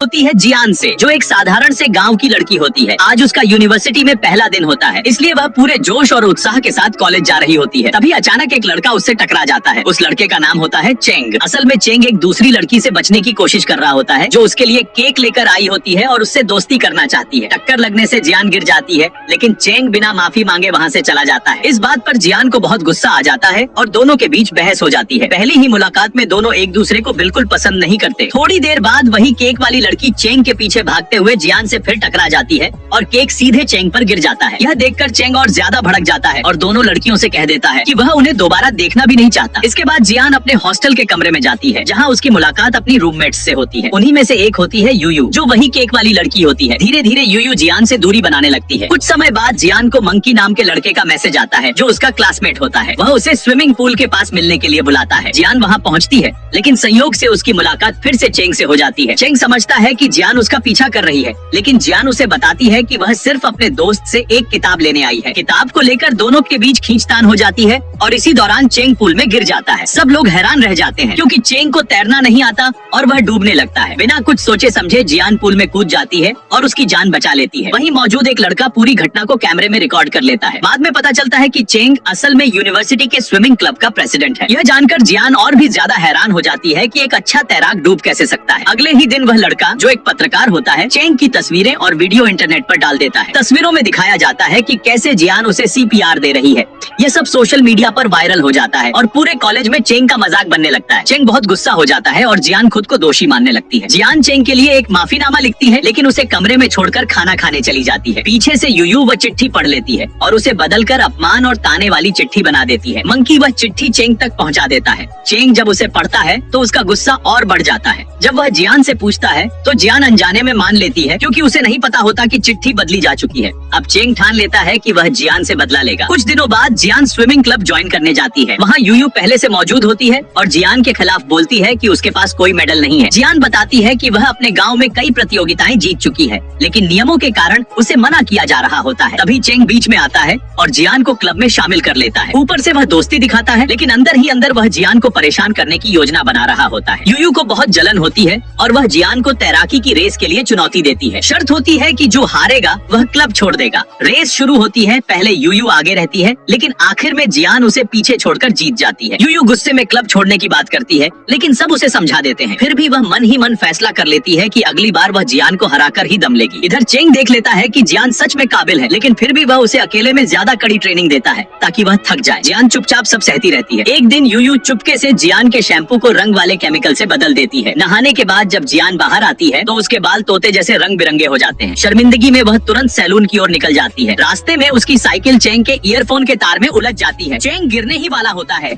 होती है जियान से, जो एक साधारण से गांव की लड़की होती है। आज उसका यूनिवर्सिटी में पहला दिन होता है, इसलिए वह पूरे जोश और उत्साह के साथ कॉलेज जा रही होती है। तभी अचानक एक लड़का उससे टकरा जाता है। उस लड़के का नाम होता है चेंग। असल में चेंग एक दूसरी लड़की से बचने की कोशिश कर रहा होता है, जो उसके लिए केक लेकर आई होती है और उससे दोस्ती करना चाहती है। टक्कर लगने से जियान गिर जाती है, लेकिन चेंग बिना माफी मांगे वहाँ से चला जाता है। इस बात पर जियान को बहुत गुस्सा आ जाता है और दोनों के बीच बहस हो जाती है। पहली ही मुलाकात में दोनों एक दूसरे को बिल्कुल पसंद नहीं करते। थोड़ी देर बाद वही केक वाली लड़की चेंग के पीछे भागते हुए जियान से फिर टकरा जाती है और केक सीधे चेंग पर गिर जाता है। यह देखकर चेंग और ज्यादा भड़क जाता है और दोनों लड़कियों से कह देता है कि वह उन्हें दोबारा देखना भी नहीं चाहता। इसके बाद जियान अपने हॉस्टल के कमरे में जाती है, जहां उसकी मुलाकात अपनी रूममेट्स से होती है। उन्हीं में से एक होती है यूयू, जो वही केक वाली लड़की होती है। धीरे धीरे यूयू जियान से दूरी बनाने लगती है। कुछ समय बाद जियान को मंकी नाम के लड़के का मैसेज आता है, जो उसका क्लासमेट होता है। वह उसे स्विमिंग पूल के पास मिलने के लिए बुलाता है। जियान वहाँ पहुँचती है, लेकिन संयोग से उसकी मुलाकात फिर से चेंग से हो जाती है। चेंग समझता है कि जियान उसका पीछा कर रही है, लेकिन जियान उसे बताती है कि वह सिर्फ अपने दोस्त से एक किताब लेने आई है। किताब को लेकर दोनों के बीच खींचतान हो जाती है और इसी दौरान चेंग पूल में गिर जाता है। सब लोग हैरान रह जाते हैं, क्योंकि चेंग को तैरना नहीं आता और वह डूबने लगता है। बिना कुछ सोचे समझे जियान पूल में कूद जाती है और उसकी जान बचा लेती है। वहीं मौजूद एक लड़का पूरी घटना को कैमरे में रिकॉर्ड कर लेता है। बाद में पता चलता है कि चेंग असल में यूनिवर्सिटी के स्विमिंग क्लब का प्रेसिडेंट है। यह जानकर जियान और भी ज्यादा हैरान हो जाती है कि एक अच्छा तैराक डूब कैसे सकता है। अगले ही दिन वह लड़का, जो एक पत्रकार होता है, चेंग की तस्वीरें और वीडियो इंटरनेट पर डाल देता है। तस्वीरों में दिखाया जाता है कि कैसे जियान उसे CPR दे रही है। यह सब सोशल मीडिया पर वायरल हो जाता है और पूरे कॉलेज में चेंग का मजाक बनने लगता है। चेंग बहुत गुस्सा हो जाता है और जियान खुद को दोषी मानने लगती है। जियान चेंग के लिए एक माफीनामा लिखती है, लेकिन उसे कमरे में छोड़कर खाना खाने चली जाती है। पीछे से यूयू वह चिट्ठी पढ़ लेती है और उसे बदलकर अपमान और ताने वाली चिट्ठी बना देती है। मंकी वह चिट्ठी चेंग तक पहुंचा देता है। चेंग जब उसे पढ़ता है तो उसका गुस्सा और बढ़ जाता है। जब वह जियान से पूछता है तो जियान अनजाने में मान लेती है, क्योंकि उसे नहीं पता होता कि चिट्ठी बदली जा चुकी है। अब चेंग ठान लेता है कि वह जियान से बदला लेगा। कुछ दिनों बाद जियान स्विमिंग क्लब ज्वाइन करने जाती है। वहाँ यूयू पहले से मौजूद होती है और जियान के खिलाफ बोलती है कि उसके पास कोई मेडल नहीं है। जियान बताती है कि वह अपने गांव में कई प्रतियोगिताएं जीत चुकी है, लेकिन नियमों के कारण उसे मना किया जा रहा होता है। तभी चेंग बीच में आता है और जियान को क्लब में शामिल कर लेता है। ऊपर से वह दोस्ती दिखाता है, लेकिन अंदर ही अंदर वह जियान को परेशान करने की योजना बना रहा होता है। यूयू को बहुत जलन होती है और वह जियान को तैराकी की रेस के लिए चुनौती देती है। शर्त होती है कि जो हारेगा वह क्लब छोड़ देगा। रेस शुरू होती है। पहले यूयू आगे रहती है, लेकिन आखिर में जियान उसे पीछे छोड़कर जीत जाती है। यूयू गुस्से में क्लब छोड़ने की बात करती है, लेकिन सब उसे समझा देते हैं। फिर भी वह मन ही मन फैसला कर लेती है कि अगली बार वह जियान को हराकर ही दम लेगी। इधर चेंग देख लेता है कि जियान सच में काबिल है, लेकिन फिर भी वह उसे अकेले में ज्यादा कड़ी ट्रेनिंग देता है ताकि वह थक जाए। जियान चुपचाप सब सहती रहती है। एक दिन यूयू चुपके से जियान के शैम्पू को रंग वाले केमिकल से बदल देती है। नहाने के बाद जब जियान बाहर आती है तो उसके बाल तोते जैसे रंग बिरंगे हो जाते हैं। शर्मिंदगी में वह तुरंत सैलून की ओर निकल जाती है। रास्ते में उसकी साइकिल चेंग के ईयरफोन के तार में उलझ जाती है। चेंग गिरने ही वाला होता है।